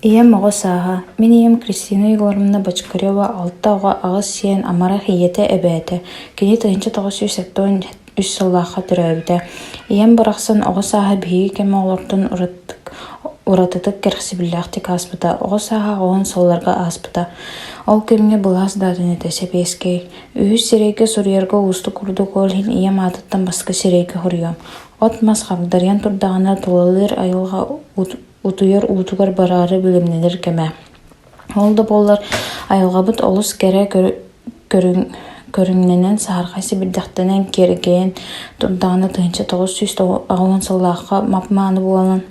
Ием оҕо Мен ием Кристина Егоровна Бочкарева алтауға ағыз сиен амара хиете эбээте. Кини тыынча тоҕус үсэттон үс сыллаахха төрөөбүтэ. Ием барахсан оҕо сааһа биһиги кэме олортун уратытык кэрхсибиллээхтик ааспыта. Оҕо сааһа оҕон солларга ааспыта. Ол кэмҥэ былаас даатын эте сепиэскэй. Үһүс сирэйгэ суруйарга уусту курдук ол хин ием аатыттан баска сирэйгэ хуруйам. От мас хардарыан турдаҕына тулалыыр айылга утуйар уутугар бараары билимнелер кэме. Ол да боллар айылгабыт олус кэре көрүҥнэнэн саархайсы билдэхтэнэн кергээн турдаҕына тыынча тоҕус сүүс аҕуон сыллаахха мапмааны буолан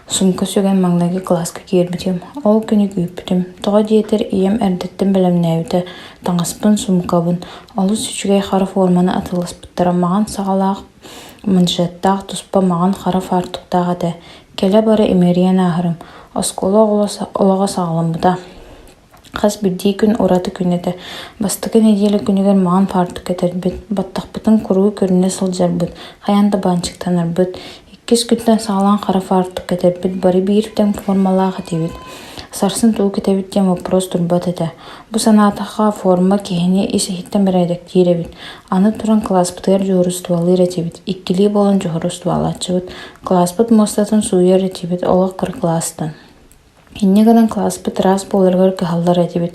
сумка сүгэн маҥнайгы класска киирбитим. Ол күнү күүппүтүм. Тоҕо диэтэр ием эрдэттэн белэмнээбитэ. Таҥаспын сумкабын. Олус үчүгэй хара форманы атыласпыттара маҕан саҕалаах манжеттаах туспа маҕан хара фартуктаах этэ. Келе бары эмериэн ааһырым. Оскуола олоҕо саҕаламмыта. Хас билдии күн ураты күнэте. Бастакы недиэлэ күнүгэр маҕан фартук этербит. Баттахпытын куруу көрүнэ сылдьарбыт. Хайан да банчыктанарбыт. Иккис күттэн саҕалаан хара фартук этербит. Бары бииртэн формалаах этибит. Сарсын туу кетебит диэн вопрос турбат этэ. Бу санаатахха форма киһини исиһиттэн бэрэйдэктиир эбит. Аны туран класспытыгар дьуурустуалыыр этибит. Иккилии болон дьуурустуалааччыбыт. Класспыт мостатын сууйар этибит. Олох кыр класстан. Иннигэрэн класспыт раз буоларыгар кыһаллар этибит.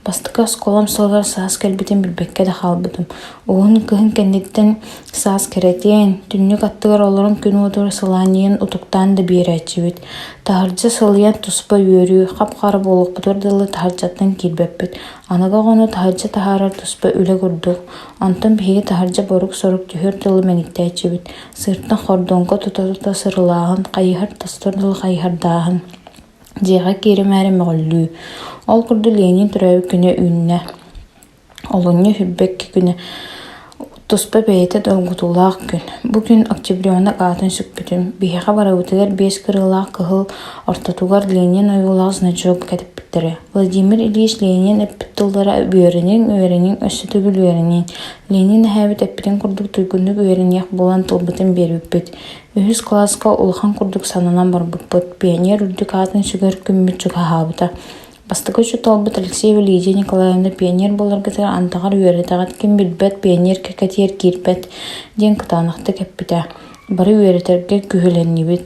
Бастыка оскуолам сылгар саас кэлбитин билбэккэ да хаалбытым. Уһун кыһын кэнниттэн саас кэрэтиэн, түннүк аттыгар олорун күн утур сылааниен утуктаан да биэрэччибит. Таһырдьа сылыйан туспа үөрүү, хап-хара буолукпутур дылы таһырдьаттан киирбэппит. Аныга ону таһырдьа таһаарар туспа үлэ курдук. Онтон биһиги таһырдьа борук-сорук түһүр дылы мэниктээччибит. Сыртан хордоңко тута-тута сырылааһын, хайыһар тастор дылы хайыһардааһын. Дьиэҕэ кииримээри möҕөллүү. Ол курду Ленин төрөөбү күнэ үүннэ. Олунньу хүббэкки күнэ туспа бэйэтэ долгутулаах күн. Бу күн октябрёна аатын сүкпүтүм. Биһэҕэ барабытыгар биэс кырылаах кыһыл ортотугар Ленин ойулаах значок кэтэппиттэрэ. Владимир Ильич Ленин эппиттыллара үөрэнин өссөтүгүл үөрэнин. Ленин эһээбит эппитин курдук туйгуннук үөрэнийэх булан тылбытын бербиппит. Үһүс класска улахан курдук сананан барбыппыт. Пионер үрдүк аатын сүгөр күммүт чугаһаабыта. Бастыгы чуталбыт Алексеева Лидия Николаевна пионер боларгытыгар антагар үөретагат ким билбет пионер кекетиер кирпет диэн кытаанахты кеппите. Бары үөретерге күһүлэннибит.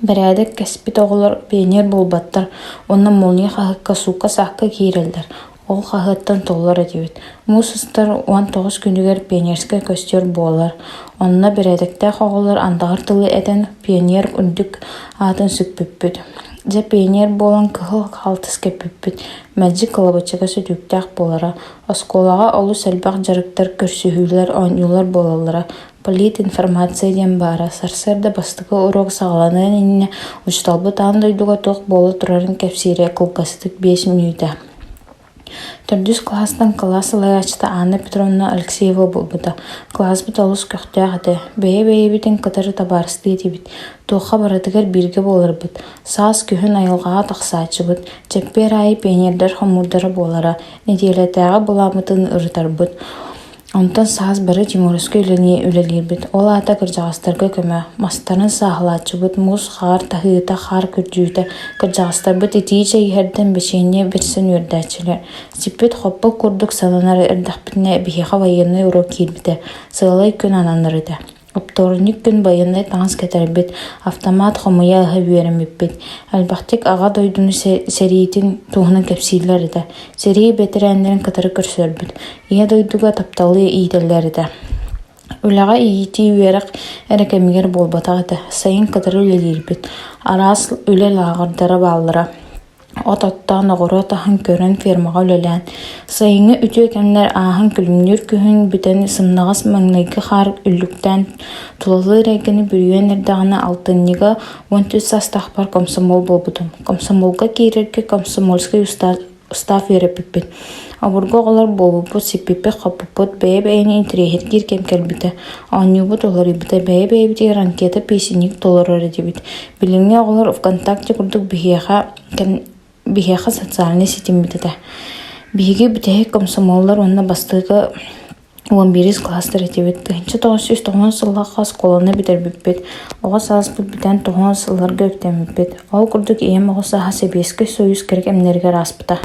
Бэрээдек кэспит оҕолор пионер болбаттар. Онна молния хаһыкка суукка саакка киирэлдер. Ол хаһыттан толлар этибит. Муусустар 19 күнүгэр пионерская костер буолар. Онна бэрээдектэх оҕолор антагар тылы этен пионер үрдүк аатын сүкпүппүт. Дьэ пионер болан кыһыл халтыс кеппиппит. Мэджик кылабычыга сүтүктэх болара. Оскуолаҕа олус сэлбэх дьарыктар көрсүһүүлэр ооньюлар болаллара. Полит информация диэн баара. Сарсыарда бастыгы урок саҕаланын инне учталбыт аан дойдуга туох буола турарын кэпсиирэ кылгастык 5 минута. Төрдүс класстан класс лаячта Анна Петровна Алексеева болбута. Класс бит олус көхтөөх эте. Бэйэ-бэйэбитин кытары табарысты этибит. Туохха баратыгар бирге боларбыт. Саас күһүн айылгаа тахсаачыбыт. Чеппер айы пионердер хомурдары болара. Недиэлэтээҕэ буламытын ырытарбыт. Онтон саас бары Тимурский үлэлиирбит. Ол аата кырдьаҕастарга көмө. Мастарын сааһылаачыбыт. Мус хаар таһыыта хаар күрдүүтэ. Кырдьаҕастарбыт итиичэ иһэрдэн бэчиэнне берсэн үөрдээчилэр. Сиппит хоппол курдук сананар эрдэхпитне биһиэхэ военный урок киирбитэ. Сыалай күн ананнарыта. Опторник күн военный таҥас кэтербит. Автомат хомуя ыһа үөремиппит. Элбахтик ага дойдуну сериитин туһунан кэпсииллэр этэ. Серии бэтерээннэрин кытары көрсөрбүт. Ия дойдуга тапталы иителлэр этэ. Үлэҕэ иити үөрэк эрекэмигэр болбатах этэ. Сайын кытары үлэлиирбит. Араас үлэ лааҕардара бааллара. От оттаан оҕоро таһын көрөн фермаға үлэлээн. Сайыҥы үтүө кэмнэр ааһын күлүмнүр күһүн бүтэн сымнаҕас маҥнайгы хаар үллүктэн тулалыыр эйгини бүрүөн эрдэҕинэ алтынньыга 13 састахпар комсомол болбутум. Комсомолга киирэргэ комсомольский устав үөрэппиппит. Обурга оҕолор болбуппут сиппиппит хоппуппут бэйэ-бэйэни интериэһит киир кэмкэлбитэ. Оонньуубут олорибитэ бэйэ-бэйэбитигэр анкета пиисиник толорор этибит. Билиҥҥи оҕолор ВКонтакте курдук биһиэхэ социальный сетимбитэ. Биһиги бүтэһик комсомоллар онна бастыгы 11 класстар этибит. Тыһынча 909 сыллаха сколаны битербиппит. Ого сааспыт битен 9 сылларга өктемиппит. Ол курдук ием ого саха Себеский союз керек эмнерге распыта.